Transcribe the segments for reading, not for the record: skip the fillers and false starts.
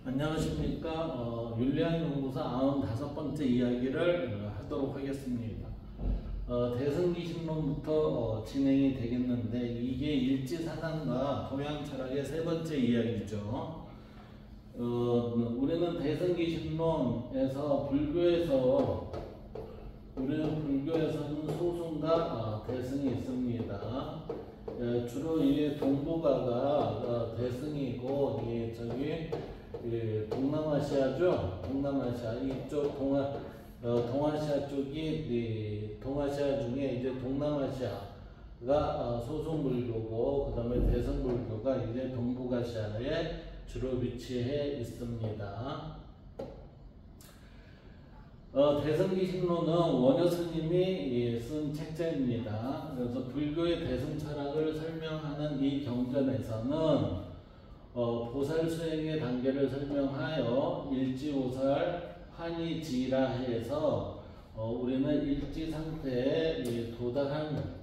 안녕하십니까. 윤리학연구소 95번째 이야기를 하도록 하겠습니다. 대승기신론부터 진행이 되겠는데 이게 일지사상과 동양철학의 세 번째 이야기죠. 우리는 대승기신론에서 불교에서는 소승과 대승이 있습니다. 주로 이 동북아가 대승이고 동남아시아죠. 동남아시아 이쪽 동아시아 쪽이 동아시아 중에 이제 동남아시아가 소승불교고 그다음에 대승불교가 이제 동북아시아에 주로 위치해 있습니다. 대승기신론은 원효 스님이 쓴 책자입니다. 그래서 불교의 대승 철학을 설명하는 이 경전에서는 보살 수행의 단계를 설명하여 일지오살 환희지라해서 우리는 일지 상태에 도달한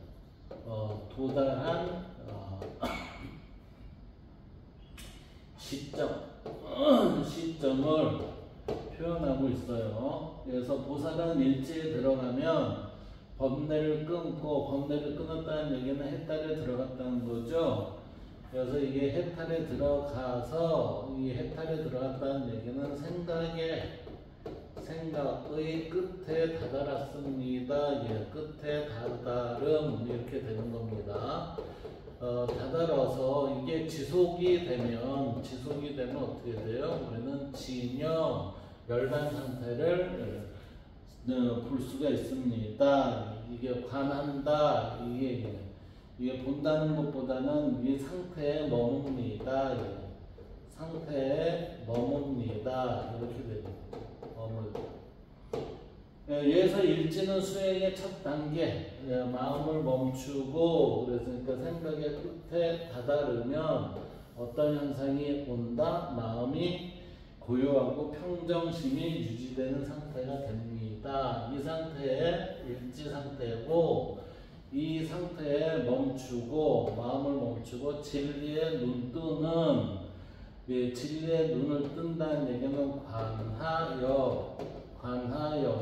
시점을 표현하고 있어요. 그래서 보살은 일지에 들어가면 번뇌를 끊었다는 얘기는 해탈에 들어갔다는 거죠. 그래서 이게 해탈에 들어갔다는 얘기는 생각의 끝에 다다랐습니다. 끝에 다다름 이렇게 되는 겁니다. 다다라서 이게 지속이 되면 어떻게 돼요? 우리는 진여 멸반 상태를 볼 수가 있습니다. 이게 관한다. 이게 본다는 것보다는 이 상태에 머뭅니다. 상태에 머뭅니다. 이렇게 되죠. 여기서 일지는 수행의 첫 단계, 마음을 멈추고, 그러니까 생각의 끝에 다다르면 어떤 현상이 온다? 마음이 고요하고 평정심이 유지되는 상태가 됩니다. 이 상태에 일지 상태고, 이 상태에 마음을 멈추고 진리에 눈 뜨는, 진리에 눈을 뜬다는 얘기는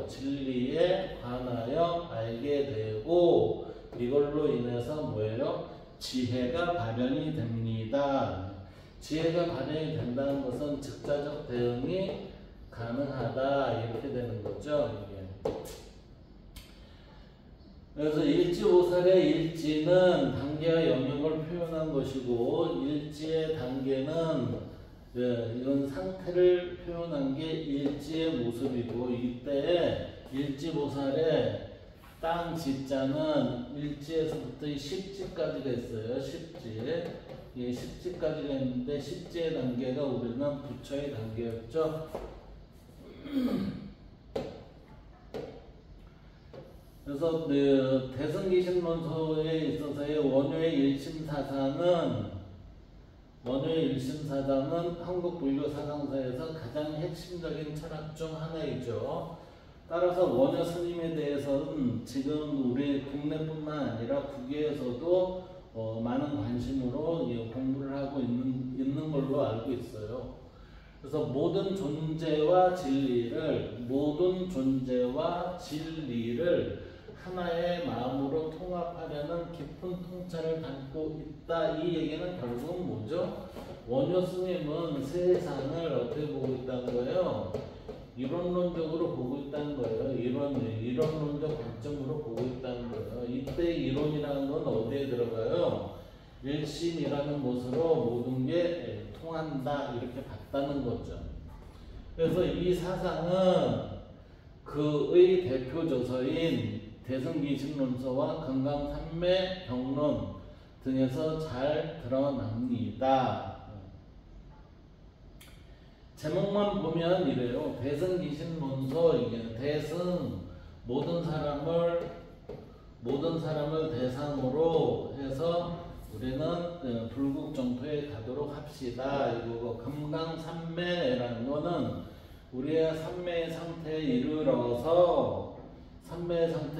진리에 관하여 알게 되고, 이걸로 인해서 뭐예요? 지혜가 발현이 됩니다. 지혜가 발현이 된다는 것은 즉자적 대응이 가능하다. 이렇게 되는 거죠. 이게. 그래서 일지오살의 일지는 단계와 영역을 표현한 것이고, 일지의 단계는 이건 상태를 표현한 게 일지의 모습이고, 이때 일지보살의 땅 지자는 일지에서부터 이 십지까지가 있어요. 십지까지가 있는데 십지의 단계가 우리는 부처의 단계였죠. 그래서 대승기신론서에 있어서의 원효의 일심사상은 한국 불교 사상사에서 가장 핵심적인 철학 중 하나이죠. 따라서 원효 스님에 대해서는 지금 우리 국내뿐만 아니라 국외에서도 많은 관심으로 공부를 하고 있는 걸로 알고 있어요. 그래서 모든 존재와 진리를 하나의 마음으로 통합하려는 깊은 통찰을 담고 있다. 이 얘기는 결국은 뭐죠? 원효 스님은 세상을 어떻게 보고 있다는 거예요? 이론론적으로 보고 있다는 거예요. 이론론적 관점으로 보고 있다는 거예요. 이때 이론이라는 건 어디에 들어가요? 일심이라는 것으로 모든 게 통한다. 이렇게 봤다는 거죠. 그래서 이 사상은 그의 대표 저서인 대승기신론서와 금강산매병론 등에서 잘 드러납니다. 제목만 보면 이래요. 대승기신론서, 대승 모든 사람을 대상으로 해서 우리는 불국 정토에 가도록 합시다. 이거고, 금강산매라는 거는 우리의 산매의 상태에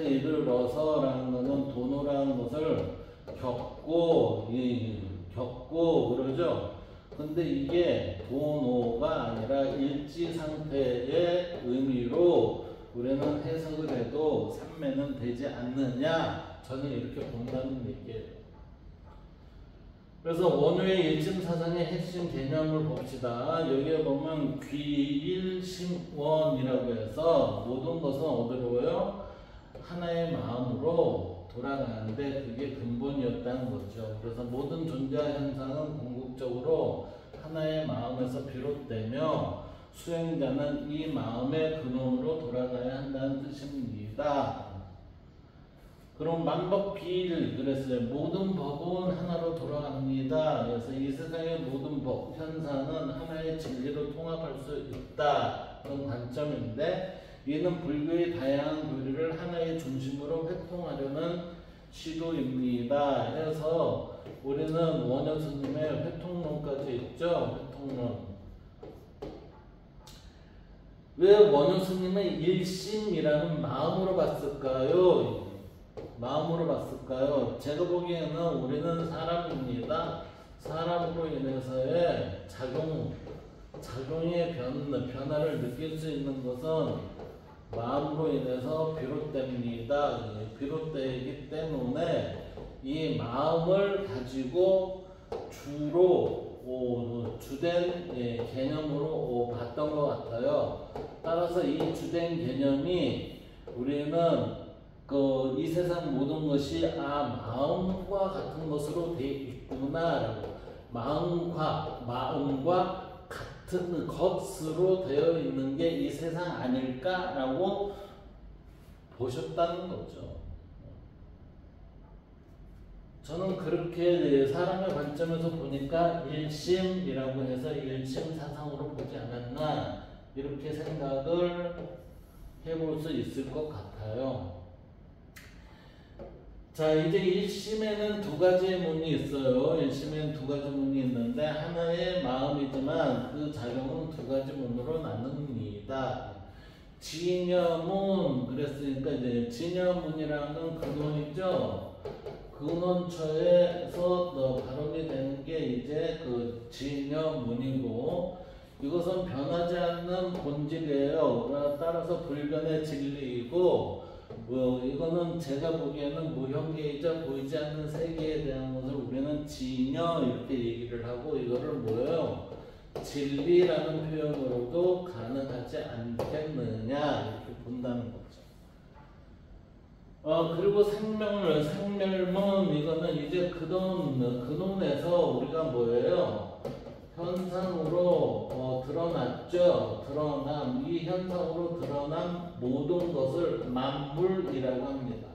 이르러서라는 거는 도노라는 것을 겪고 그러죠. 근데 이게 도노가 아니라 일지 상태의 의미로 우리는 해석을 해도 삼매는 되지 않느냐, 저는 이렇게 본다는 얘기예요. 그래서 원효의 일심사상의 핵심 개념을 봅시다. 여기에 보면 귀일심원이라고 해서 모든 것은 어디로요? 하나의 마음으로 돌아가는데 그게 근본이었다는 거죠. 그래서 모든 존재 현상은 궁극적으로 하나의 마음에서 비롯되며 수행자는 이 마음의 근원으로 돌아가야 한다는 뜻입니다. 그럼 만법비일 그랬어요. 모든 법은 하나로 돌아갑니다. 그래서 이 세상의 모든 법, 현상은 하나의 진리로 통합할 수 있다. 그런 관점인데 이는 불교의 다양한 교리를 하나의 중심으로 회통하려는 시도입니다. 그래서 우리는 원효 스님의 회통론까지 있죠. 회통론. 왜 원효 스님의 일심이라는 마음으로 봤을까요? 마음으로 봤을까요? 제가 보기에는 우리는 사람입니다. 사람으로 인해서의 작용의 변화를 느낄 수 있는 것은 마음으로 인해서 비롯됩니다. 비롯되기 때문에 이 마음을 가지고 주로 주된 개념으로 봤던 것 같아요. 따라서 이 주된 개념이 우리는 이 세상 모든 것이 마음과 같은 것으로 되어 있구나라고, 마음과 같은 것으로 되어 있는 게 이 세상 아닐까라고 보셨다는 거죠. 저는 그렇게 사람의 관점에서 보니까 일심이라고 해서 일심 사상으로 보지 않았나 이렇게 생각을 해볼 수 있을 것 같아요. 자, 이제 일심에는 두 가지의 문이 있어요. 일심에는 두 가지 문이 있는데 하나의 마음이지만 그 작용은 두 가지 문으로 나눕니다. 진여문 그랬으니까 이제 진여문이라는 건 근원이죠. 근원처에서 발음이 되는 게 이제 그 진여문이고 이것은 변하지 않는 본질이에요. 따라서 불변의 진리이고 이거는 제가 보기에는 무형계이자 보이지 않는 세계에 대한 것을 우리는 진여 이렇게 얘기를 하고 이거를 뭐예요? 진리라는 표현으로도 가능하지 않겠느냐 이렇게 본다는 거죠. 그리고 생멸문 이거는 이제 근원에서 우리가 뭐예요? 현상으로 드러났죠. 이 현상으로 드러난 모든 것을 만물이라고 합니다.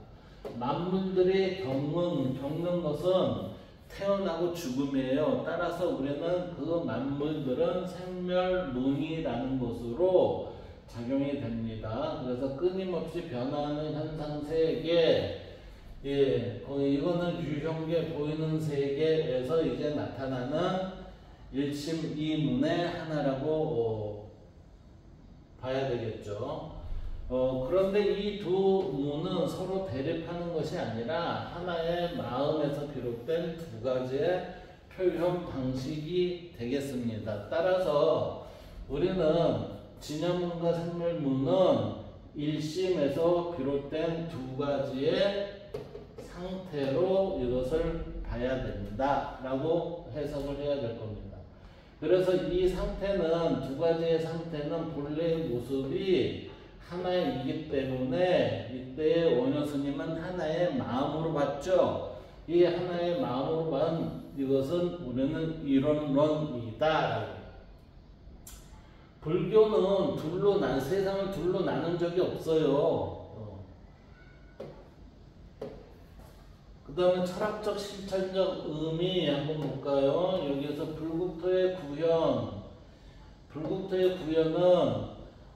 만물들이 겪는 것은 태어나고 죽음이에요. 따라서 우리는 그 만물들은 생멸문이라는 것으로 작용이 됩니다. 그래서 끊임없이 변화하는 현상 세계, 이거는 유형계 보이는 세계에서 이제 나타나는 일심이문의 하나라고 봐야 되겠죠. 그런데 이 두 문은 서로 대립하는 것이 아니라 하나의 마음에서 비롯된 두 가지의 표현 방식이 되겠습니다. 따라서 우리는 진여문과 생멸문은 일심에서 비롯된 두 가지의 상태로 이것을 봐야 된다라고 해석을 해야 될 겁니다. 그래서 이 상태는 두 가지의 상태는 본래의 모습이 하나이기 때문에 이때 원효 스님은 하나의 마음으로 봤죠. 이 하나의 마음으로 본 이것은 우리는 이론론이다. 불교는 세상을 둘로 나눈 적이 없어요. 그 다음에 철학적 실천적 의미 한번 볼까요? 여기에서 불국토의 구현은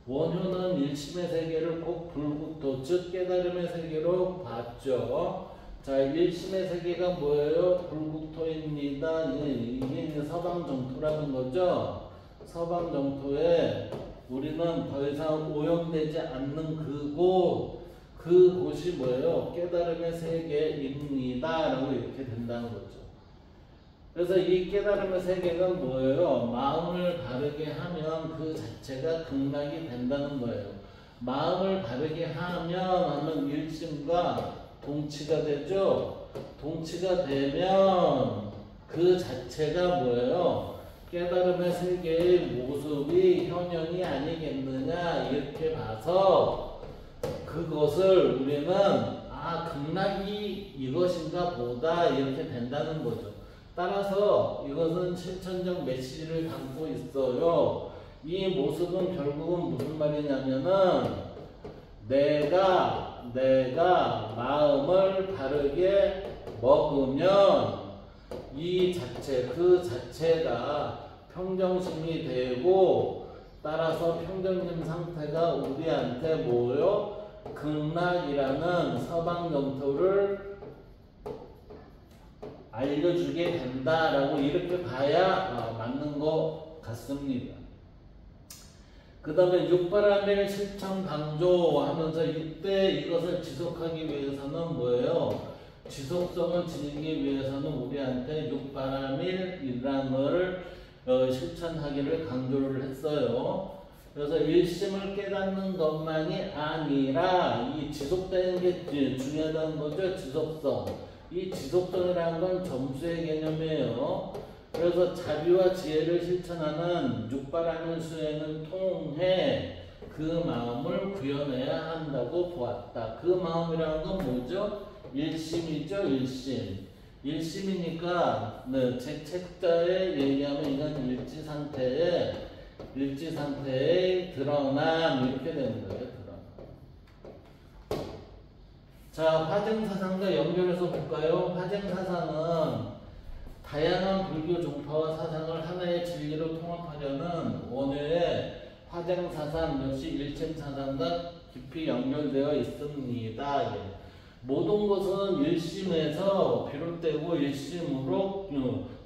원효는 일심의 세계를 꼭 불국토 즉 깨달음의 세계로 봤죠. 자, 일심의 세계가 뭐예요? 불국토입니다. 이게 서방 정토라는 거죠. 서방 정토에 우리는 더 이상 오염되지 않는 그곳이 뭐예요? 깨달음의 세계입니다. 라고 이렇게 된다는 거죠. 그래서 이 깨달음의 세계는 뭐예요? 마음을 바르게 하면 그 자체가 극락이 된다는 거예요. 마음을 바르게 하면 일심과 동치가 되죠. 동치가 되면 그 자체가 뭐예요? 깨달음의 세계의 모습이 현현이 아니겠느냐 이렇게 봐서 그것을 우리는 극락이 이것인가 보다 이렇게 된다는 거죠. 따라서 이것은 실천적 메시지를 담고 있어요. 이 모습은 결국은 무슨 말이냐면은 내가 마음을 바르게 먹으면 이 자체, 그 자체가 평정심이 되고 따라서 평정심 상태가 우리한테 뭐요? 극락이라는 서방 영토를 알려주게 된다라고 이렇게 봐야 맞는 것 같습니다. 그 다음에 육바라밀 실천 강조하면서 이때 이것을 지속하기 위해서는 뭐예요? 지속성을 지니기 위해서는 우리한테 육바라밀이라는 걸 실천하기를 강조를 했어요. 그래서 일심을 깨닫는 것만이 아니라 이 지속되는 게 중요하다는 거죠. 지속성. 이 지속성이라는 건 점수의 개념이에요. 그래서 자비와 지혜를 실천하는 육바라밀 수행을 통해 그 마음을 구현해야 한다고 보았다. 그 마음이라는 건 뭐죠? 일심이죠. 일심이니까 제 책자에 얘기하면 이건 일지 상태의 드러남 이렇게 되는 거예요. 자, 화증사상과 연결해서 볼까요? 화증사상은 다양한 불교 종파와 사상을 하나의 진리로 통합하려는 원효의 화증사상 역시 일침사상과 깊이 연결되어 있습니다. 모든 것은 일심에서 비롯되고 일심으로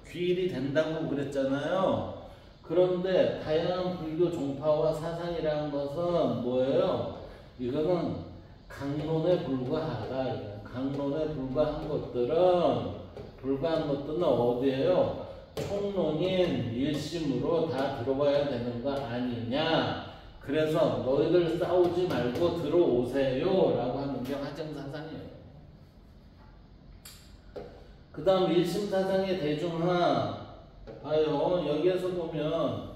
귀일이 된다고 그랬잖아요. 그런데 다양한 불교 종파와 사상이라는 것은 뭐예요? 이거는 강론에 불과하다. 강론에 불과한 것들은 어디에요? 총론인 일심으로 다 들어와야 되는 거 아니냐. 그래서 너희들 싸우지 말고 들어오세요 라고 하는 게 화증사상이에요. 그 다음 일심사상의 대중화 봐요. 여기에서 보면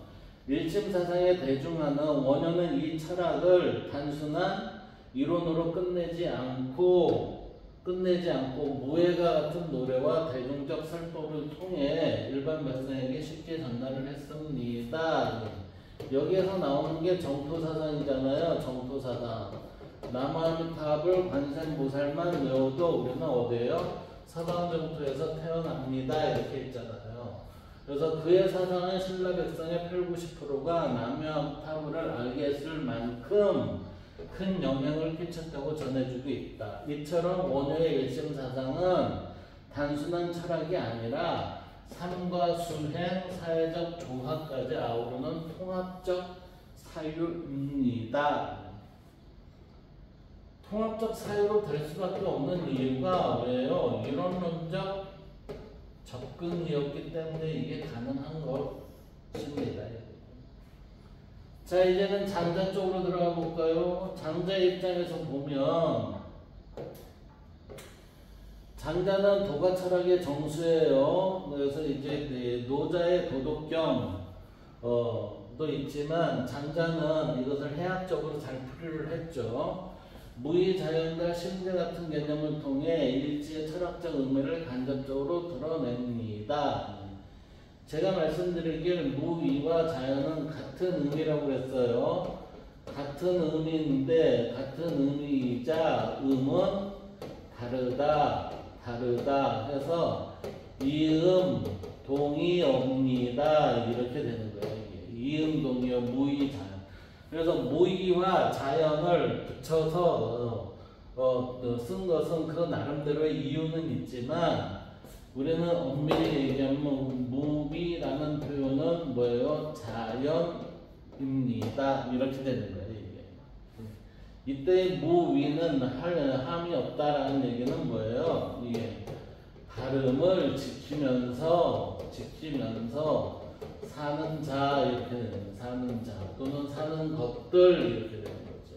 일심사상의 대중화는 원효는 이 철학을 단순한 이론으로 끝내지 않고 무예가 같은 노래와 대중적 설법을 통해 일반 백성에게 쉽게 전달을 했습니다. 여기에서 나오는 게 정토사상이잖아요. 정토사상. 남아미탑을 관세음보살만 외워도 우리는 어디에요? 서방정토에서 태어납니다. 이렇게 있잖아요. 그래서 그의 사상은 신라 백성의 80~90%가 남아미탑을 알게 했을 만큼 큰 영향을 끼쳤다고 전해주고 있다. 이처럼 원효의 일심사상은 단순한 철학이 아니라 삶과 수행, 사회적 조화까지 아우르는 통합적 사유입니다. 통합적 사유로 될 수밖에 없는 이유가 왜요? 이론론적 접근이었기 때문에 이게 가능한 것입니다. 자, 이제는 장자 쪽으로 들어가 볼까요? 장자 입장에서 보면 장자는 도가 철학의 정수예요. 그래서 이제 노자의 도덕경도 있지만 장자는 이것을 해학적으로 잘 풀이를 했죠. 무의자연과 심재 같은 개념을 통해 일지의 철학적 의미를 간접적으로 드러냅니다. 제가 말씀드리길 무의와 자연은 같은 의미라고 했어요. 같은 의미인데 같은 의미이자 음은 다르다 해서 이음 동이 없니다 이렇게 되는 거예요. 이음 동이요 무의 자연. 그래서 무의와 자연을 붙여서 쓴 것은 그 나름대로의 이유는 있지만 우리는 엄밀히 얘기하면 무비라는 표현은 뭐예요? 자연입니다. 이렇게 되는 거예요. 이게. 이때 무위는 함이 없다라는 얘기는 뭐예요? 이게 발음을 지키면서 사는 자 이렇게 되는 거예요. 사는 자 또는 사는 것들 이렇게 되는 거죠.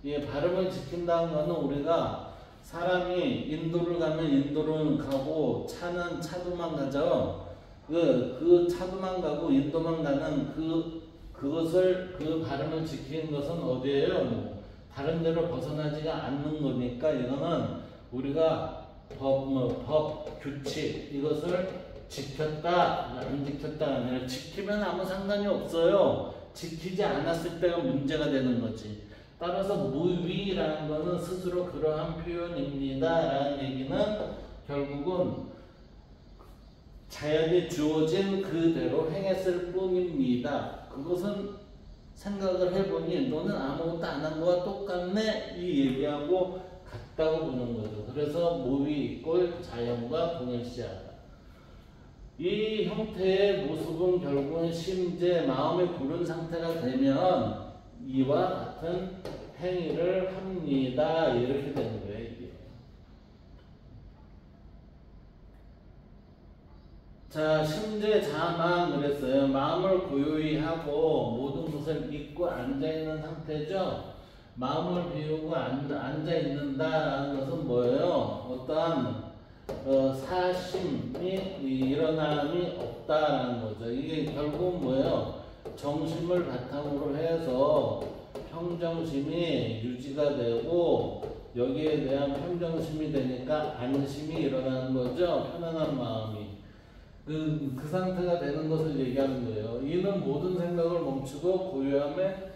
이 발음을 지킨다는 거는 우리가 사람이 인도를 가면 인도를 가고 차는 차도만 가죠. 그 차도만 가고 인도만 가는 그것을 그 발음을 지키는 것은 어디예요? 뭐 다른 데로 벗어나지가 않는 거니까 이거는 우리가 법 규칙 이것을 지켰다 안 지켰다 아니라 지키면 아무 상관이 없어요. 지키지 않았을 때가 문제가 되는 거지. 따라서 무위라는 거는 스스로 그러한 표현입니다 라는 얘기는 결국은 자연이 주어진 그대로 행했을 뿐입니다. 그것은 생각을 해보니 너는 아무것도 안 한 거와 똑같네 이 얘기하고 같다고 보는 거죠. 그래서 무위 꼴 자연과 동일시하다. 이 형태의 모습은 결국은 심재 마음의 부른 상태가 되면 이와 같은 행위를 합니다. 이렇게 되는 거예요. 이게. 자, 심재 자망 그랬어요. 마음을 고요히 하고 모든 것을 잊고 앉아있는 상태죠. 마음을 비우고 앉아있는다라는 것은 뭐예요? 어떠한 사심이 일어남이 없다라는 거죠. 이게 결국은 뭐예요? 정심을 바탕으로 해서 평정심이 유지가 되고 여기에 대한 평정심이 되니까 안심이 일어나는 거죠. 편안한 마음이. 그 상태가 되는 것을 얘기하는 거예요. 이는 모든 생각을 멈추고 고요함에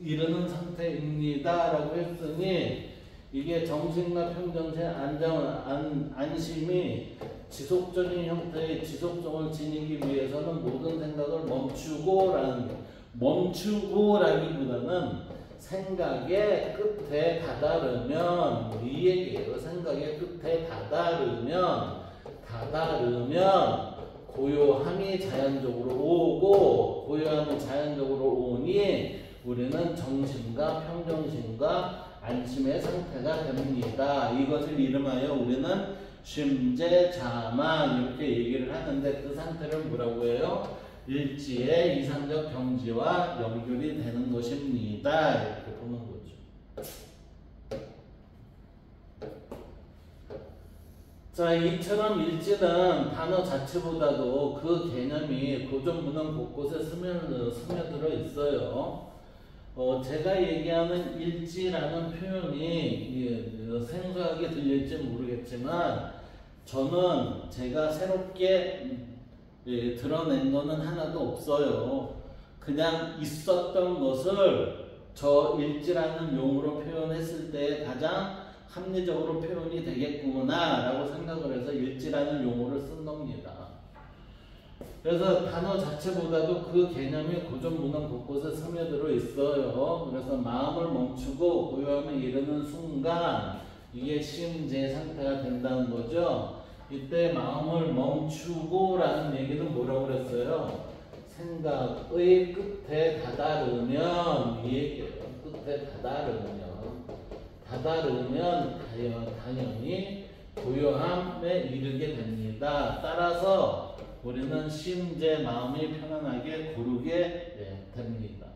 이르는 상태입니다. 라고 했으니 이게 정신과 평정심, 안심이 지속적인 형태의 지속성을 지니기 위해서는 모든 생각을 멈추고라기보다는 생각의 끝에 다다르면 이 얘기예요. 생각의 끝에 다다르면 고요함이 자연적으로 오고 고요함이 자연적으로 오니 우리는 정신과 평정심과 안심의 상태가 됩니다. 이것을 이름하여 우리는 심재자만 이렇게 얘기를 하는데 그 상태를 뭐라고 해요? 일지의 이상적 경지와 연결이 되는 것입니다. 이렇게 보는 거죠. 자, 이처럼 일지는 단어 자체보다도 그 개념이 고전문헌 곳곳에 스며들어 있어요. 제가 얘기하는 일지라는 표현이 생소하게 들릴지 모르겠지만 저는 제가 새롭게 드러낸 거는 하나도 없어요. 그냥 있었던 것을 저 일지라는 용어로 표현했을 때 가장 합리적으로 표현이 되겠구나 라고 생각을 해서 일지라는 용어를 쓴 겁니다. 그래서 단어 자체보다도 그 개념이 고전문헌 곳곳에 스며들어 있어요. 그래서 마음을 멈추고 고요함에 이르는 순간 이게 심재 상태가 된다는 거죠. 이때 마음을 멈추고 라는 얘기는 뭐라고 그랬어요? 생각의 끝에 다다르면 이 얘기예요. 끝에 다다르면 당연히 고요함에 이르게 됩니다. 따라서 우리는 심재 마음이 편안하게 고르게 됩니다.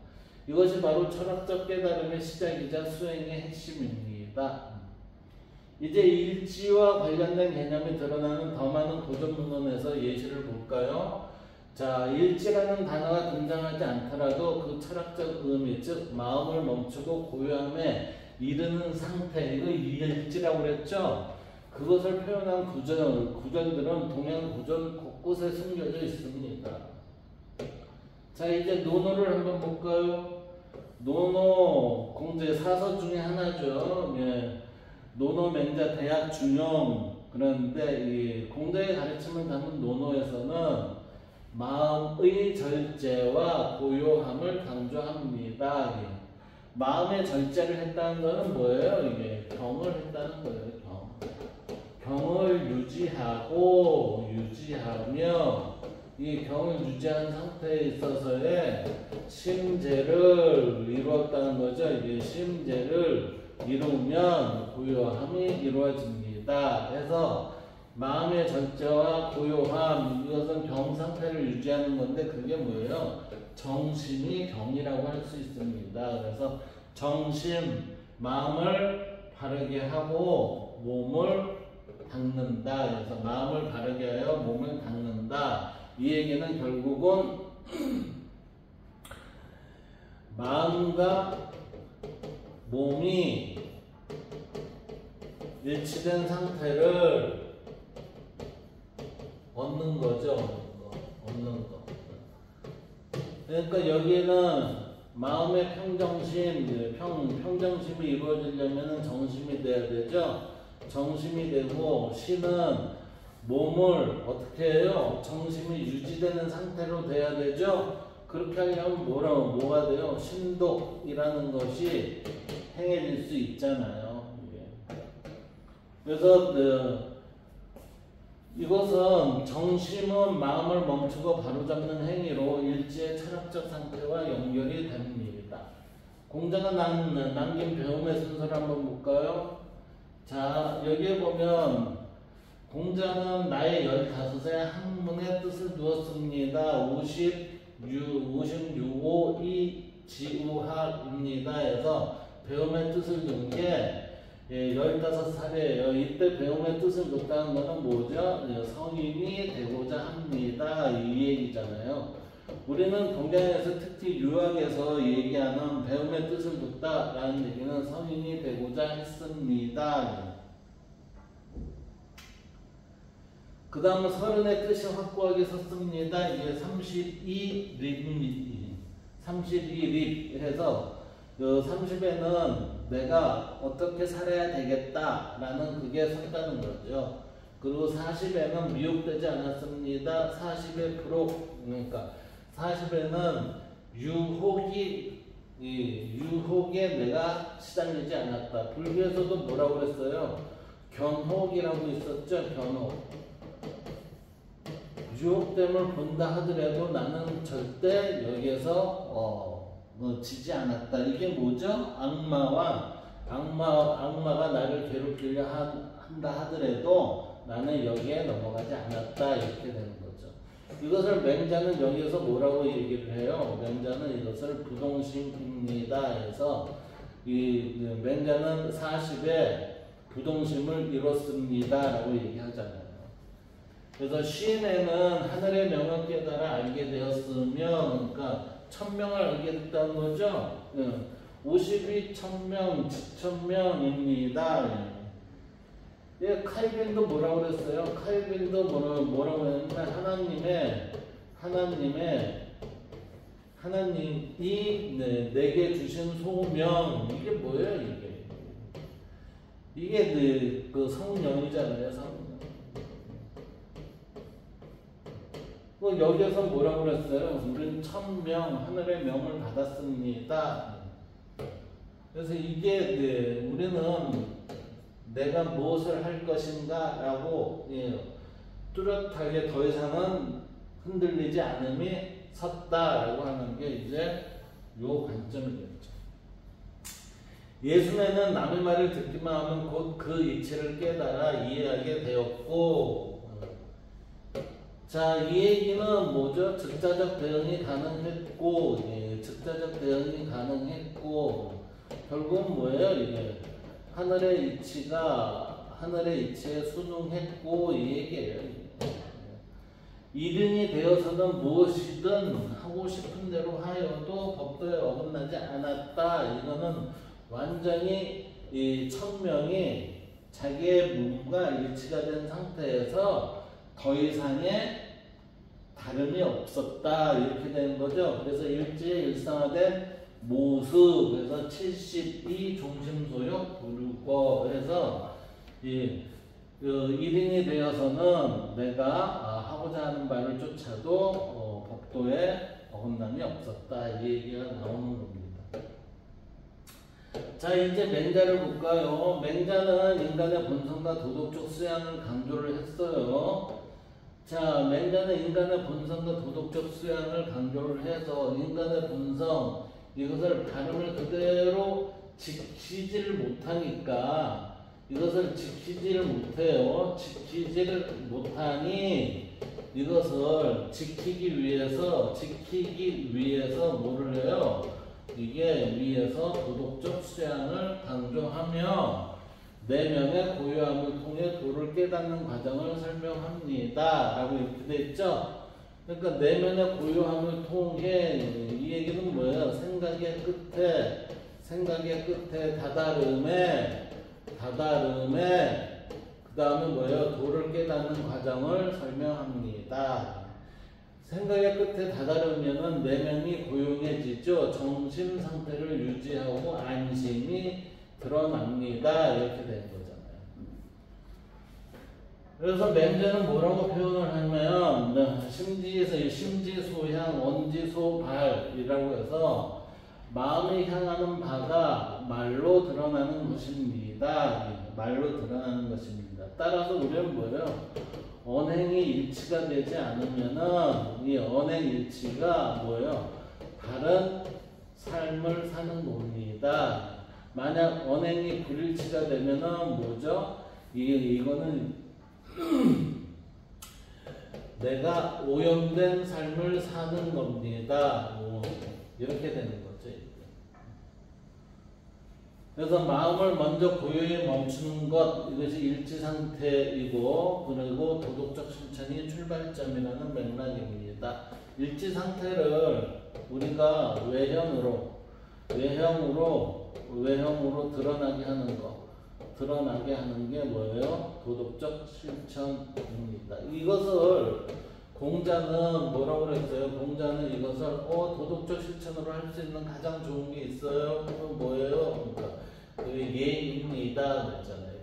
이것이 바로 철학적 깨달음의 시작이자 수행의 핵심입니다. 이제 일지와 관련된 개념이 드러나는 더 많은 고전문헌에서 예시를 볼까요? 자, 일지라는 단어가 등장하지 않더라도 그 철학적 의미, 즉 마음을 멈추고 고요함에 이르는 상태, 이거 일지라고 그랬죠? 그것을 표현한 구절들은 동양 구절 곳곳에 숨겨져 있습니다. 자, 이제 논어를 한번 볼까요? 논어 공제 사서 중에 하나죠. 예. 논어 맹자 대학 준용. 그런데 이 공대에 가르침을 담은 논어에서는 마음의 절제와 고요함을 강조합니다. 예. 마음의 절제를 했다는 것은 뭐예요? 이게 경을 했다는 거예요. 경을 유지하며 이 경을 유지한 상태에 있어서의 심재를 이루었다는 거죠. 이게 심재를 이루면 고요함이 이루어집니다. 그래서 마음의 절제와 고요함, 이것은 병 상태를 유지하는 건데 그게 뭐예요? 정심이 병이라고 할 수 있습니다. 그래서 정심, 마음을 바르게 하고 몸을 닦는다. 그래서 마음을 바르게 하여 몸을 닦는다. 이 얘기는 결국은 마음과 몸이 일치된 상태를 얻는 거죠. 얻는 거. 그러니까 여기는 마음의 평정심, 평정심이 이루어지려면 정심이 돼야 되죠. 정심이 되고 신은 몸을 어떻게 해요? 정심이 유지되는 상태로 돼야 되죠. 그렇게 하려면 뭐가 돼요? 신독이라는 것이 행해질 수 있잖아요. 그래서 이것은 정심은 마음을 멈추고 바로잡는 행위로 일지의 철학적 상태와 연결이 됩니다. 공자가 남긴 배움의 순서를 한번 볼까요? 자, 여기에 보면 공자는 나이 15세 학문의 뜻을 두었습니다. 56호 이지우학입니다. 해서 배움의 뜻을 둔 게 15살이에요. 이때 배움의 뜻을 뒀다는 것은 뭐죠? 성인이 되고자 합니다. 이 얘기잖아요. 우리는 동양에서 특히 유학에서 얘기하는 배움의 뜻을 뒀다라는 얘기는 성인이 되고자 했습니다. 그 다음은 서른의 뜻이 확고하게 섰습니다. 이게 32립 해서 30에는 내가 어떻게 살아야 되겠다라는 그게 섰다는 거죠. 그리고 40에는 미혹되지 않았습니다. 40에 그러니까 40에는 유혹에 내가 시달리지 않았다. 불교에서도 뭐라고 그랬어요? 견혹이라고 있었죠. 견혹. 유혹됨을 본다 하더라도 나는 절대 여기에서 지지 않았다. 이게 뭐죠? 악마가 나를 괴롭히려 한다 하더라도 나는 여기에 넘어가지 않았다. 이렇게 되는 거죠. 이것을 맹자는 여기에서 뭐라고 얘기를 해요? 맹자는 이것을 부동심입니다. 해서 이 맹자는 40에 부동심을 이뤘습니다. 라고 얘기하잖아요. 그래서 시인에는 하늘의 명을 깨달아 알게 되었으면, 그러니까 천명을 알게 됐다는 거죠. 50이 천명, 지천명입니다. 예, 칼빈도 뭐라고 그랬어요? 칼빈도 뭐라고 했냐면 하나님이 내게 주신 소명, 이게 뭐예요? 이게 그 성령이잖아요. 성령. 여기에서 뭐라고 그랬어요? 우리는 천명, 하늘의 명을 받았습니다. 그래서 이게 우리는 내가 무엇을 할 것인가 라고 뚜렷하게 더 이상은 흔들리지 않음이 섰다라고 하는 게 이제 요 관점이겠죠. 예수님은 남의 말을 듣기만 하면 곧 그 이치를 깨달아 이해하게 되었고, 자, 이 얘기는 뭐죠? 즉자적 대응이 가능했고, 결국은 뭐예요? 이게 하늘의 이치에 순응했고, 이 얘기예요. 이른이 되어서는 무엇이든 하고 싶은 대로 하여도 법도에 어긋나지 않았다. 이거는 완전히 이 천명이 자기의 몸과 일치가 된 상태에서 더 이상의 다름이 없었다. 이렇게 되는 거죠. 그래서 일지에 일상화된 모습, 그래서 72 중심소욕 부르고, 그래서 일인이 되어서는 내가 하고자 하는 바를 쫓아도 법도에 어긋남이 없었다. 이 얘기가 나오는 겁니다. 자, 이제 맹자를 볼까요? 맹자는 인간의 본성과 도덕적 수양을 강조를 했어요. 자, 맹자는 인간의 본성과 도덕적 수양을 강조를 해서 인간의 본성, 이것을 발음을 그대로 지키지를 못하니까 이것을 지키지를 못해요. 지키지를 못하니 이것을 지키기 위해서 뭐를 해요? 이게 위에서 도덕적 수양을 강조하며 내면의 고요함을 통해 도를 깨닫는 과정을 설명합니다. 라고 이렇게 돼 있죠? 그러니까 내면의 고요함을 통해 이 얘기는 뭐예요? 생각의 끝에 다다름에 그 다음에 뭐예요? 도를 깨닫는 과정을 설명합니다. 생각의 끝에 다다르면은 내면이 고요해지죠. 정신 상태를 유지하고 안심이 드러납니다. 이렇게 된 거잖아요. 그래서 맹자는 뭐라고 표현을 하면 심지에서 심지소향 원지소발이라고 해서 마음이 향하는 바가 말로 드러나는 것입니다. 말로 드러나는 것입니다. 따라서 우리는 뭐예요? 언행이 일치가 되지 않으면은 이 언행 일치가 뭐예요? 다른 삶을 사는 겁니다. 만약 언행이 불일치가 되면은 뭐죠? 이거는 내가 오염된 삶을 사는 겁니다. 이렇게 되는 거죠. 그래서 마음을 먼저 고요히 멈추는 것, 이것이 일치 상태이고, 그리고 도덕적 실천이 출발점이라는 맥락입니다. 일치 상태를 우리가 외형으로 드러나게 하는 게 뭐예요? 도덕적 실천입니다. 이것을 공자는 뭐라고 그랬어요? 공자는 이것을 도덕적 실천으로 할 수 있는 가장 좋은 게 있어요. 그건 뭐예요? 그러니까 예입니다. 그랬잖아요.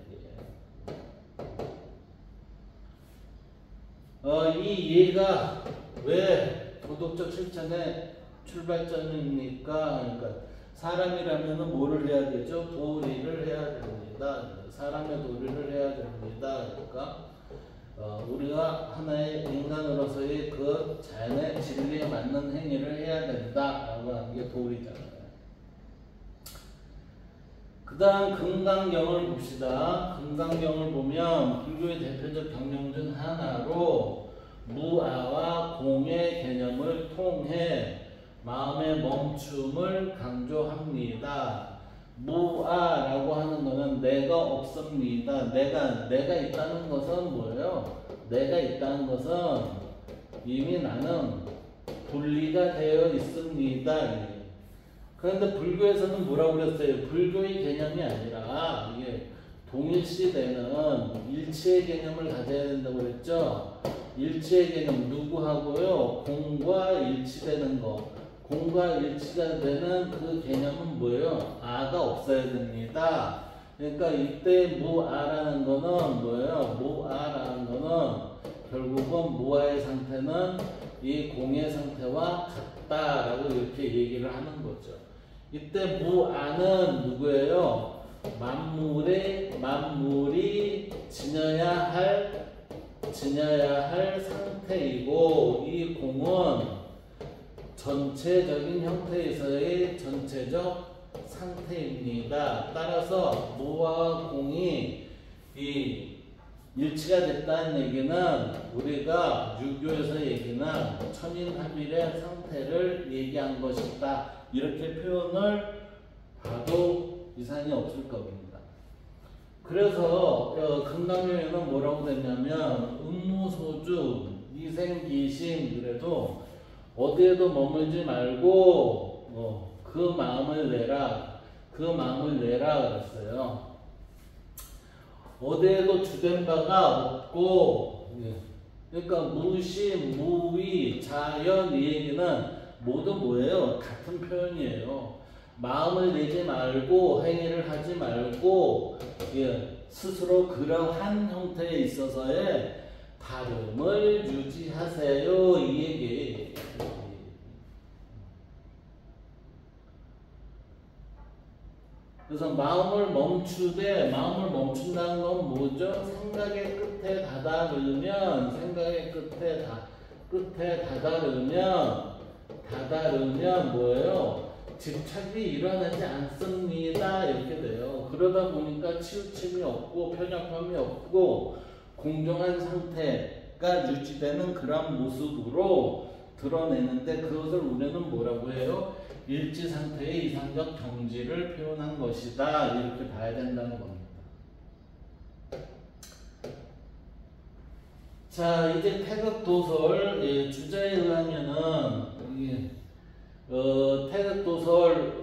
이 예가 왜 도덕적 실천의 출발점입니까? 그러니까 사람이라면 뭐를 해야 되죠? 도리를 해야 됩니다. 사람의 도리를 해야 됩니다. 그러니까 우리가 하나의 인간으로서의 그 자연의 진리에 맞는 행위를 해야 된다라고 하는 게 도리잖아요. 그 다음 금강경을 봅시다. 금강경을 보면 불교의 대표적 경영 중 하나로 무아와 공의 개념을 통해 마음의 멈춤을 강조합니다. 무아라고 하는 것은 내가 없습니다. 내가 있다는 것은 뭐예요? 내가 있다는 것은 이미 나는 분리가 되어 있습니다. 그런데 불교에서는 뭐라고 그랬어요? 불교의 개념이 아니라 이게 동일시되는 일치의 개념을 가져야 된다고 그랬죠? 일치의 개념 누구하고요? 공과 일치되는 거. 공과 일치가 되는 그 개념은 뭐예요? 아가 없어야 됩니다. 그러니까 이때 무아라는 거는 뭐예요? 무아라는 거는 결국은 무아의 상태는 이 공의 상태와 같다라고 이렇게 얘기를 하는 거죠. 이때 무아는 누구예요? 만물이 지녀야 할 상태이고, 이 공은 전체적인 형태에서의 전체적 상태입니다. 따라서 무아와 공이 일치가 됐다는 얘기는 우리가 유교에서 얘기는 천인합일의 상태를 얘기한 것이다. 이렇게 표현을 봐도 이상이 없을 겁니다. 그래서 금강경에는 뭐라고 됐냐면 음무소주, 이생기심, 그래도 어디에도 머물지 말고 그 마음을 내라 그랬어요. 어디에도 주된 바가 없고, 그러니까 무시, 무위, 자연 이 얘기는 모두 뭐예요? 같은 표현이에요. 마음을 내지 말고 행위를 하지 말고 스스로 그러한 형태에 있어서의 다름을 유지하세요. 이 얘기. 그래서 마음을 멈춘다는 건 뭐죠? 생각의 끝에 다다르면 뭐예요? 집착이 일어나지 않습니다. 이렇게 돼요. 그러다 보니까 치우침이 없고 편협함이 없고 공정한 상태가 유지되는 그런 모습으로 드러내는데 그것을 우리는 뭐라고 해요? 일지 상태의 이상적 경지를 표현한 것이다. 이렇게 봐야 된다는 겁니다. 자, 이제 태극도설 주제에 의하면은 태극도설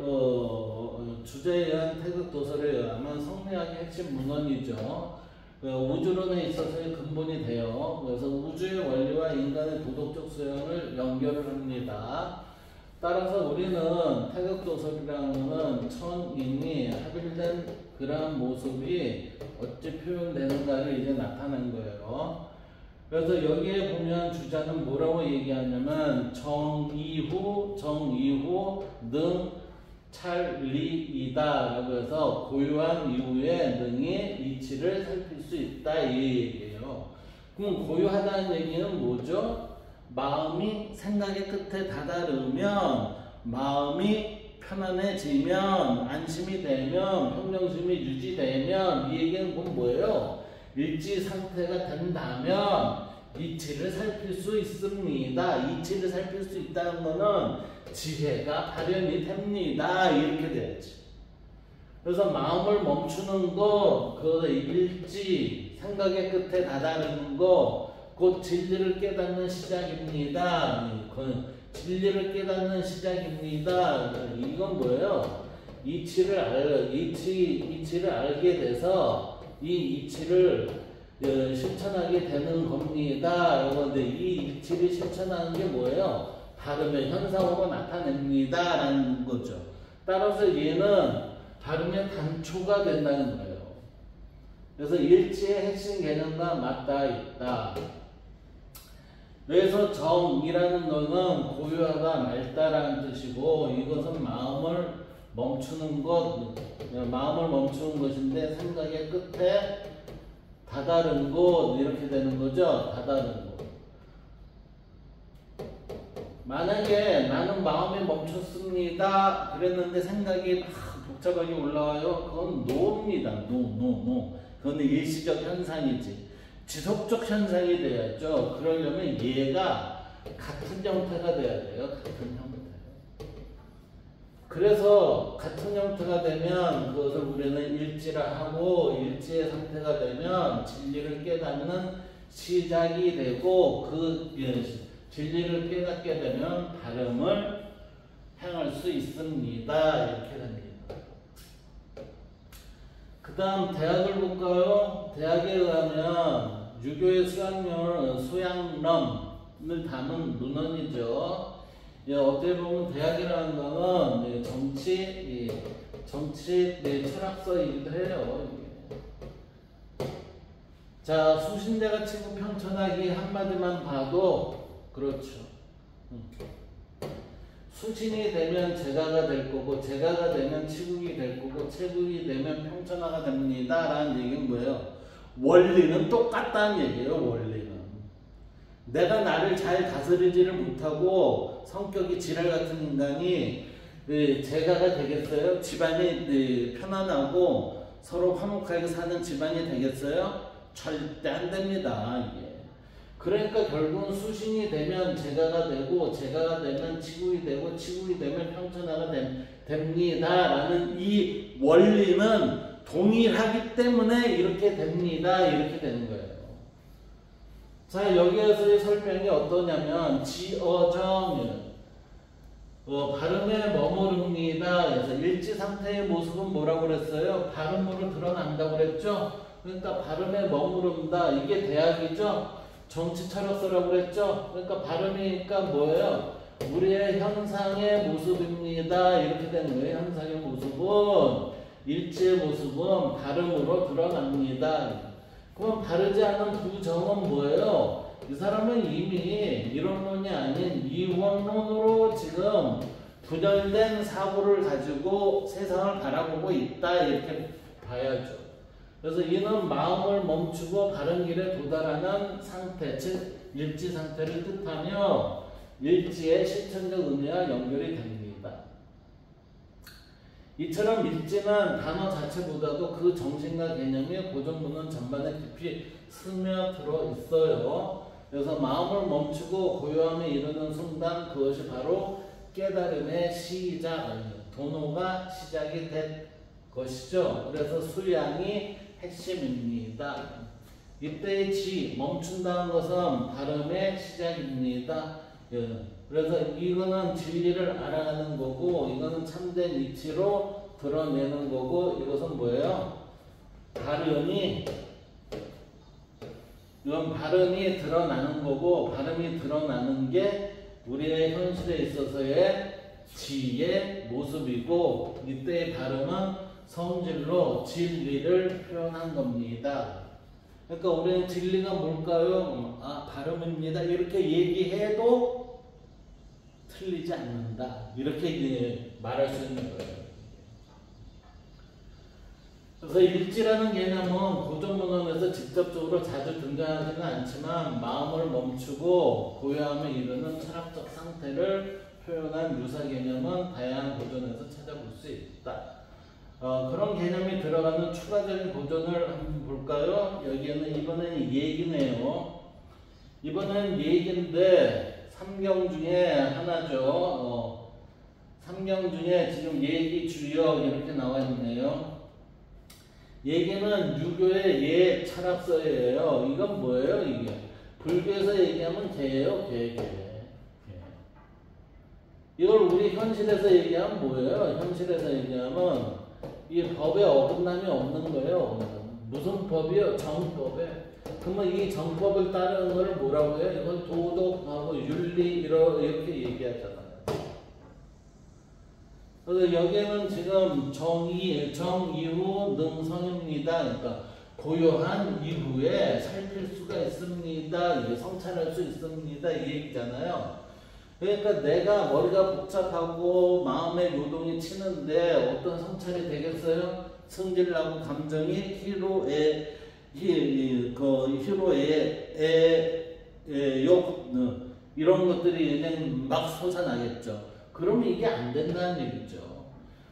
주제에 의한 태극도설에 의하면 성리학의 핵심 문헌이죠. 우주론에 있어서의 근본이 돼요. 그래서 우주의 원리와 인간의 도덕적 수양을 연결을 합니다. 따라서 우리는 태극도설이라는 것은 천인이 합일된 그러한 모습이 어찌 표현되는가를 이제 나타낸 거예요. 그래서 여기에 보면 주자는 뭐라고 얘기하냐면 정이후 능 찰리이다 라고 해서 고유한 이후에 능이 이치를 살필 수 있다 이 얘기예요. 그럼 고유하다는 얘기는 뭐죠? 마음이 생각의 끝에 다다르면 마음이 편안해지면 안심이 되면 평정심이 유지되면 이 얘기는 그건 뭐예요? 일지 상태가 된다면 이치를 살필 수 있습니다. 이치를 살필 수 있다는 것은 지혜가 발현이 됩니다. 이렇게 돼야지. 그래서 마음을 멈추는 거, 그 일지, 생각의 끝에 다다르는 거, 곧 진리를 깨닫는 시작입니다. 진리를 깨닫는 시작입니다. 이건 뭐예요? 이치를 알게 돼서 이 이치를 실천하게 되는 겁니다. 그런데 이 이치를 실천하는 게 뭐예요? 발음의 현상으로 나타냅니다. 라는 거죠. 따라서 얘는 발음의 단초가 된다는 거예요. 그래서 일지의 핵심 개념과 맞닿아 있다. 그래서 정이라는 것은 고유하다, 맑다라는 뜻이고 이것은 마음을 멈추는 것인데 생각의 끝에 다다른 곳 이렇게 되는 거죠. 다다른 곳. 만약에 나는 마음이 멈췄습니다. 그랬는데 생각이 막 복잡하게 올라와요. 그건 노입니다. 노. 그건 일시적 현상이지. 지속적 현상이 돼야죠. 그러려면 얘가 같은 형태가 돼야 돼요. 같은 형태. 그래서 같은 형태가 되면 그것을 우리는 일지라 하고 일지의 상태가 되면 진리를 깨닫는 시작이 되고 그 진리를 깨닫게 되면 발음을 행할 수 있습니다. 이렇게 됩니다. 그 다음 대학을 볼까요? 대학에 의하면 유교의 수양론을 담은 문헌이죠. 어떻게 보면 대학이라는 거는 정치 철학서이기도 해요. 자, 수신대가 치고 평천하기 한마디만 봐도 그렇죠. 수신이 되면 제가가 될 거고 제가가 되면 치국이 될 거고 치국이 되면 평천하가 됩니다. 라는 얘기는 뭐예요? 원리는 똑같다는 얘기예요. 원리는. 내가 나를 잘 다스리지를 못하고 성격이 지랄 같은 인간이 제가가 되겠어요? 집안이 편안하고 서로 화목하게 사는 집안이 되겠어요? 절대 안 됩니다. 이게. 그러니까 결국은 수신이 되면 제가가 되고 제가가 되면 치국이 되고 치국이 되면 평천하가 됩니다. 라는 이 원리는 동일하기 때문에 이렇게 됩니다. 이렇게 되는 거예요. 자, 여기에서의 설명이 어떠냐면 지어정 발음에 머무릅니다. 그래서 일지 상태의 모습은 뭐라고 그랬어요? 발음으로 드러난다고 그랬죠? 그러니까 발음에 머무른다. 이게 대학이죠? 정치 철학서라고 그랬죠? 그러니까 발음이니까 뭐예요? 우리의 현상의 모습입니다. 이렇게 되는 거예요. 현상의 모습은 일지의 모습은 발음으로 드러납니다. 그럼 바르지 않은 부정은 뭐예요? 이 사람은 이미 이론론이 아닌 이원론으로 지금 분열된 사고를 가지고 세상을 바라보고 있다. 이렇게 봐야죠. 그래서 이는 마음을 멈추고 바른 길에 도달하는 상태, 즉 일지 상태를 뜻하며 일지의 실천적 의미와 연결이 됩니다. 이처럼 일지는 단어 자체보다도 그 정신과 개념이 고정문헌 전반에 깊이 스며들어 있어요. 그래서 마음을 멈추고 고요함에 이르는 순간 그것이 바로 깨달음의 시작, 도노가 시작이 된 것이죠. 그래서 수양이 핵심입니다. 이때의 지, 멈춘다는 것은 발음의 시작입니다. 그래서 이거는 진리를 알아가는 거고, 이거는 참된 이치로 드러내는 거고, 이것은 뭐예요? 이건 발음이 드러나는 거고, 발음이 드러나는 게 우리의 현실에 있어서의 지의 모습이고, 이때의 발음은 성질로 진리를 표현한 겁니다. 그러니까 우리는 진리가 뭘까요? 발음입니다. 이렇게 얘기해도 틀리지 않는다. 이렇게 말할 수 있는 거예요. 그래서 일지라는 개념은 고전문헌에서 직접적으로 자주 등장하지는 않지만 마음을 멈추고 고요함에 이르는 철학적 상태를 표현한 유사 개념은 다양한 고전에서 찾아볼 수 있다. 그런 개념이 들어가는 추가적인 고전을 한번 볼까요? 여기에는 이번에는 얘기네요. 이번엔 얘기인데 삼경 중에 하나죠. 삼경 중에 지금 얘기 주역 이렇게 나와 있네요. 얘기는 유교의 예 철학서예요. 이건 뭐예요? 이게 불교에서 얘기하면 개예요. 개. 이걸 우리 현실에서 얘기하면 뭐예요? 현실에서 얘기하면 이 법에 어긋남이 없는 거예요. 무슨 법이요? 정법에. 그러면 이 정법을 따르는 걸 뭐라고 해요? 이건 도덕하고 윤리 이렇게 얘기하잖아요. 그래서 여기에는 지금 정이후 능성입니다. 그러니까 고요한 이후에 살필 수가 있습니다. 성찰할 수 있습니다. 이 얘기잖아요. 그러니까 내가 머리가 복잡하고 마음의 요동이 치는데 어떤 성찰이 되겠어요? 승질나고 감정이 희로애 이런 것들이 그냥 막 솟아나겠죠. 그러면 이게 안 된다는 얘기죠.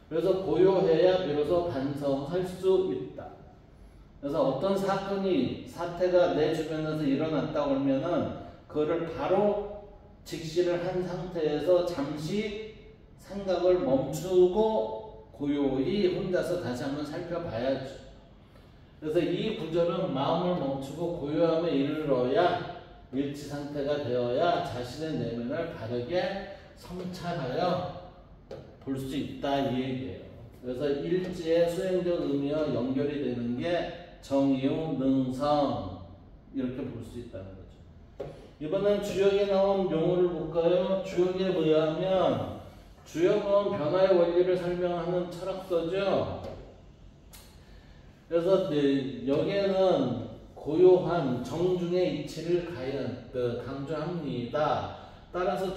그래서 고요해야 비로소 반성할 수 있다. 그래서 어떤 사태가 내 주변에서 일어났다고 하면은 그거를 바로 직시를 한 상태에서 잠시 생각을 멈추고 고요히 혼자서 다시 한번 살펴봐야죠. 그래서 이 구절은 마음을 멈추고 고요함에 이르러야 일치 상태가 되어야 자신의 내면을 바르게 성찰하여 볼 수 있다 이 얘기예요. 그래서 일지의 수행적 의미와 연결이 되는 게 정이후 능성 이렇게 볼 수 있다는 거죠. 이번엔 주역에 나온 용어를 볼까요? 주역에 뭐냐면 주역은 변화의 원리를 설명하는 철학서죠. 그래서 여기에는 고요한 정중의 이치를 강조합니다. 따라서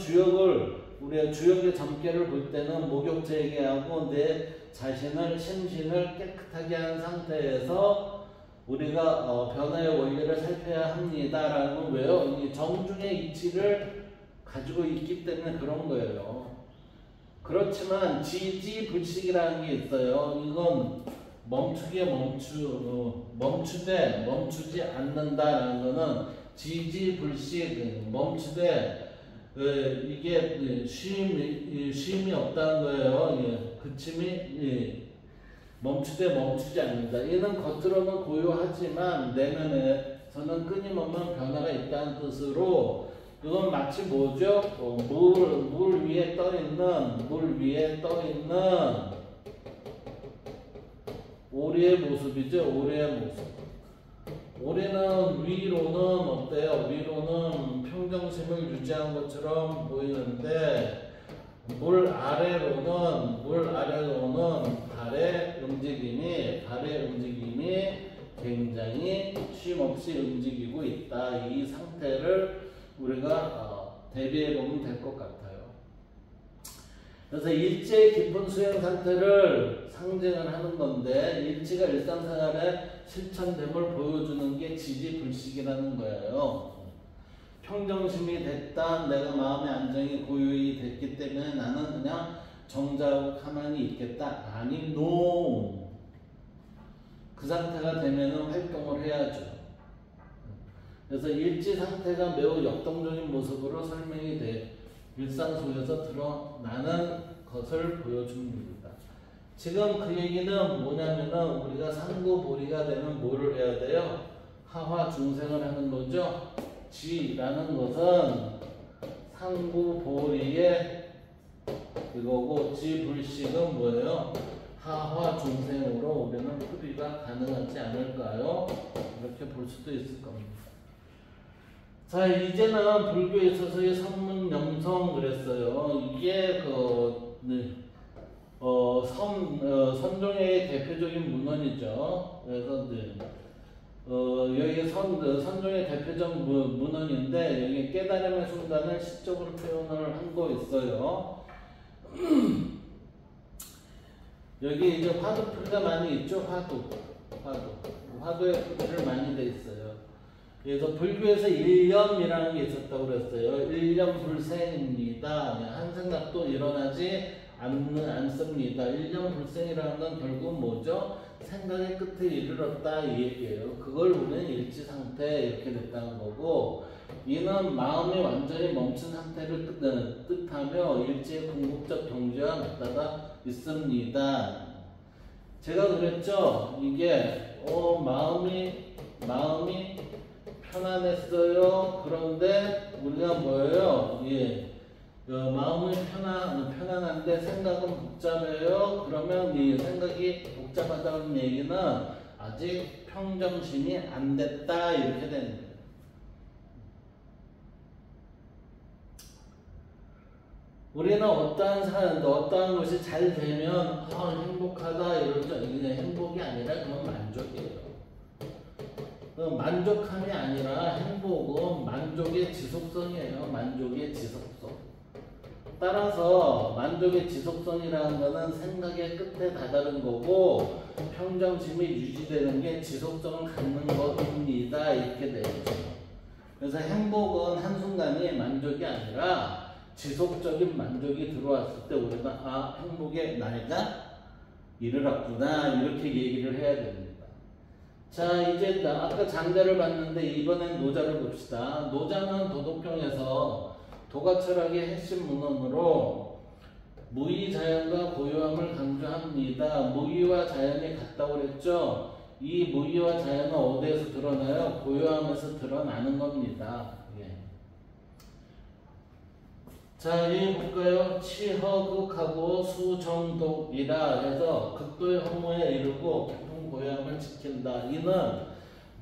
우리가 주역의 점괘를 볼 때는 목욕제기하고 내 자신을 심신을 깨끗하게 한 상태에서 우리가 변화의 원리를 살펴야 합니다라는 왜요? 이 정중의 이치를 가지고 있기 때문에 그런 거예요. 그렇지만 지지불식이라는 게 있어요. 이건 멈추되 멈추지 않는다라는 거는 지지불식 멈추되 이게 쉼이 없다는 거예요. 그침이 멈추되 멈추지 않는다. 이는 겉으로는 고요하지만 내면에서는 끊임없는 변화가 있다는 뜻으로 이건 마치 뭐죠? 물 위에 떠 있는 오리의 모습이죠. 오리의 모습. 오리는 위로는 어때요? 위로는 평정심을 유지한 것처럼 보이는데 물 아래로는 발의 움직임이 굉장히 쉼없이 움직이고 있다. 이 상태를 우리가 대비해 보면 될 것 같아요. 그래서 일지의 깊은 수행 상태를 상징을 하는 건데 일지가 일상생활에 실천됨을 보여주는 게 지지불식이라는 거예요. 평정심이 됐다. 내가 마음의 안정이 고요히 됐기 때문에 나는 그냥 정자하고 가만히 있겠다? 아니, no. 그 상태가 되면은 활동을 해야죠. 그래서 일지 상태가 매우 역동적인 모습으로 설명이 돼 일상 속에서 드러나는 것을 보여줍니다. 지금 그 얘기는 뭐냐면은 우리가 상구보리가 되면 뭐를 해야 돼요? 하화 중생을 하는 거죠. 지라는 것은 상구보리의 이거고 지불식은 뭐예요? 하화 중생으로 우리는 풀이가 가능하지 않을까요? 이렇게 볼 수도 있을 겁니다. 자, 이제는 불교에 있어서의 선문염성 그랬어요. 이게 선종의 대표적인 문헌이죠. 그래서 여기 선종의 대표적 문헌인데 여기 깨달음의 순간을 시적으로 표현을 한 거 있어요. 여기 이제 화두풀이가 많이 있죠. 화두에 풀이를 많이 돼 있어요. 그래서 불교에서 일념이라는 게 있었다고 그랬어요. 일념불생입니다. 한 생각도 일어나지 않습니다. 일념불생이라는 건 결국 뭐죠? 생각의 끝에 이르렀다 이 얘기예요. 그걸 우리는 일지상태 이렇게 됐다는 거고, 이는 마음이 완전히 멈춘 상태를 뜻하며 일지의 궁극적 경지와 맞닿아 있습니다. 제가 그랬죠. 이게 마음이 편안했어요. 그런데 우리가 뭐예요? 마음이 편안한데 생각은 복잡해요. 그러면 이 생각이 복잡하다는 얘기는 아직 평정심이 안 됐다 이렇게 되는 거예요. 우리는 어떠한 것이 잘 되면 행복하다 이러죠. 이게 행복이 아니라 그건 만족이에요. 만족함이 아니라 행복은 만족의 지속성이에요. 만족의 지속성. 따라서 만족의 지속성이라는 것은 생각의 끝에 다다른 거고, 평정심이 유지되는 게 지속성을 갖는 것입니다. 이렇게 되죠. 그래서 행복은 한순간이 만족이 아니라 지속적인 만족이 들어왔을 때 우리는 행복의 나이가 이르렀구나 이렇게 얘기를 해야 됩니다. 자, 이제 아까 장자를 봤는데 이번엔 노자를 봅시다. 노자는 도덕경에서 도가철학의 핵심 문헌으로 무의자연과 고요함을 강조합니다. 무의와 자연이 같다고 그랬죠. 이 무의와 자연은 어디에서 드러나요? 고요함에서 드러나는 겁니다. 자, 여기 볼까요? 치허극하고 수정독이라 해서 극도의 허무에 이르고 깊은 고요함을 지킨다. 이는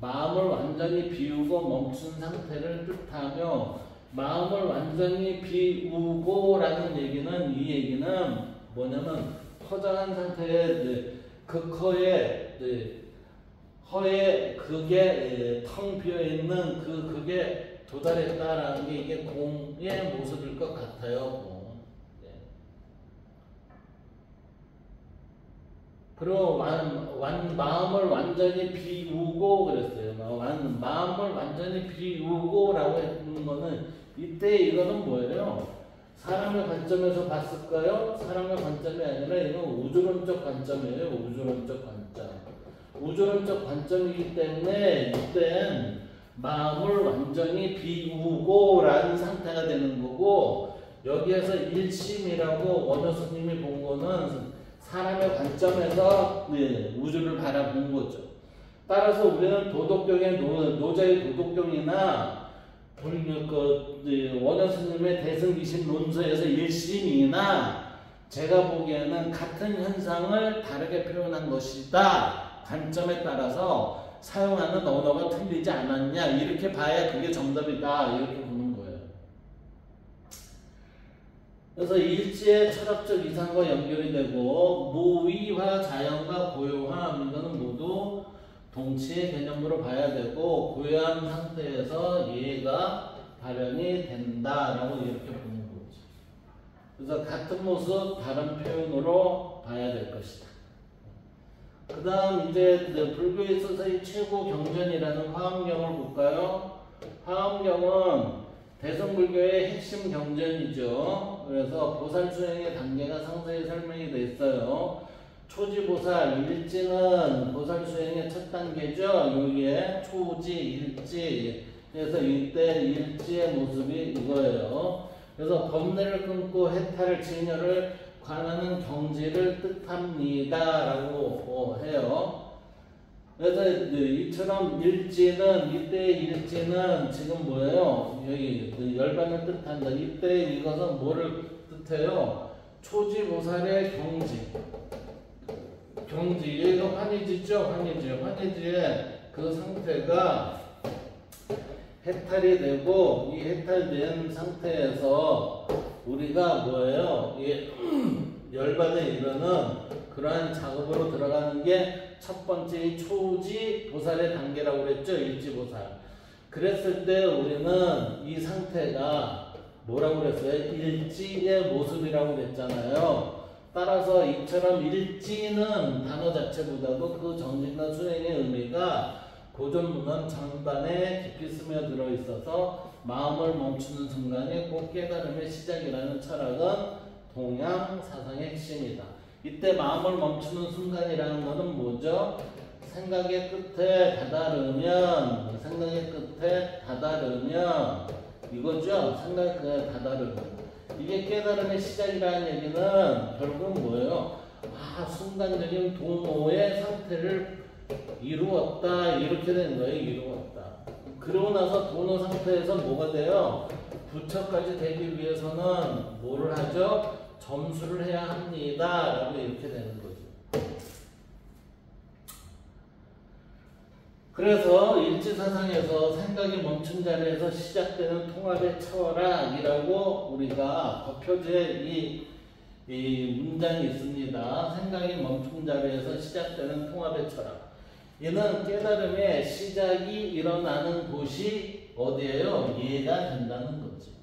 마음을 완전히 비우고 멈춘 상태를 뜻하며, 마음을 완전히 비우고라는 얘기는, 이 얘기는 뭐냐면 허전한 상태의 허에 그게 텅 비어 있는 그게 도달했다라는 게 이게 공의 모습일 것 같아요. 그리고 마음을 완전히 비우고 그랬어요. 마음을 완전히 비우고라고 했는 거는 이때 이거는 뭐예요? 사람의 관점에서 봤을까요? 사람의 관점이 아니라 이건 우주론적 관점이에요. 우주론적 관점. 우주론적 관점이기 때문에 이때는 마음을 완전히 비우고라는 상태가 되는 거고, 여기에서 일심이라고 원효스님이 본 거는 사람의 관점에서 우주를 바라본 거죠. 따라서 우리는 도덕경의 노자의 도덕경이나 원효스님의 대승기신 논서에서 일심이나 제가 보기에는 같은 현상을 다르게 표현한 것이다. 관점에 따라서 사용하는 언어가 틀리지 않았냐 이렇게 봐야 그게 정답이다 이렇게 보는 거예요. 그래서 일지의 철학적 이상과 연결이 되고, 무의와 자연과 고요함 이거는 모두 동치의 개념으로 봐야 되고, 고요한 상태에서 예가 발현이 된다라고 이렇게 보는 거죠. 그래서 같은 모습 다른 표현으로 봐야 될 것이다. 그 다음 이제 불교에 있어서의 최고 경전이라는 화엄경을 볼까요? 화엄경은 대승불교의 핵심 경전이죠. 그래서 보살 수행의 단계가 상세히 설명이 돼 있어요. 초지보살, 일지는 보살 수행의 첫 단계죠. 여기에 초지, 일지. 그래서 이때 일지의 모습이 이거예요. 그래서 법례를 끊고 해탈 진여를 관하는 경지를 뜻합니다. 라고 해요. 그래서 이처럼 일지는, 이때의 일지는 지금 뭐예요? 여기 열반을 뜻한다. 이때 이것은 뭐를 뜻해요? 초지보살의 경지. 경지. 여기가 환희지죠? 환희지. 환희지의 그 상태가 해탈이 되고, 이 해탈된 상태에서 우리가 뭐예요? 열반에 이르는 그러한 작업으로 들어가는 게 첫 번째 이 초지 보살의 단계라고 그랬죠. 일지보살. 그랬을 때 우리는 이 상태가 뭐라고 그랬어요? 일지의 모습이라고 그랬잖아요. 따라서 이처럼 일지는 단어 자체보다도 그 정진과 수행의 의미가 고전문헌 전반에 깊이 스며들어 있어서 마음을 멈추는 순간이 곧 깨달음의 시작이라는 철학은 동양 사상의 핵심이다. 이때 마음을 멈추는 순간이라는 것은 뭐죠? 생각의 끝에 다다르면 이거죠? 생각의 끝에 다다르면 이게 깨달음의 시작이라는 얘기는 결국 뭐예요? 순간적인 동호의 상태를 이루었다 이렇게 되는 거예요. 이루었다. 그러고 나서 도노 상태에서 뭐가 돼요? 부처까지 되기 위해서는 뭐를 하죠? 점수를 해야 합니다. 라고 이렇게 되는 거죠. 그래서 일지사상에서 생각이 멈춘 자리에서 시작되는 통합의 철학이라고 우리가 겉표지에 이 문장이 있습니다. 생각이 멈춘 자리에서 시작되는 통합의 철학. 이는 깨달음의 시작이 일어나는 곳이 어디예요? 이해가 된다는 거지.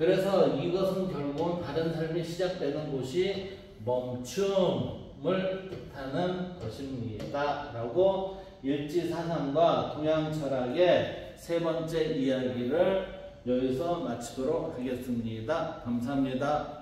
그래서 이것은 결국은 다른 삶이 시작되는 곳이 멈춤을 뜻하는 것입니다. 라고 일지사상과 동양철학의 세 번째 이야기를 여기서 마치도록 하겠습니다. 감사합니다.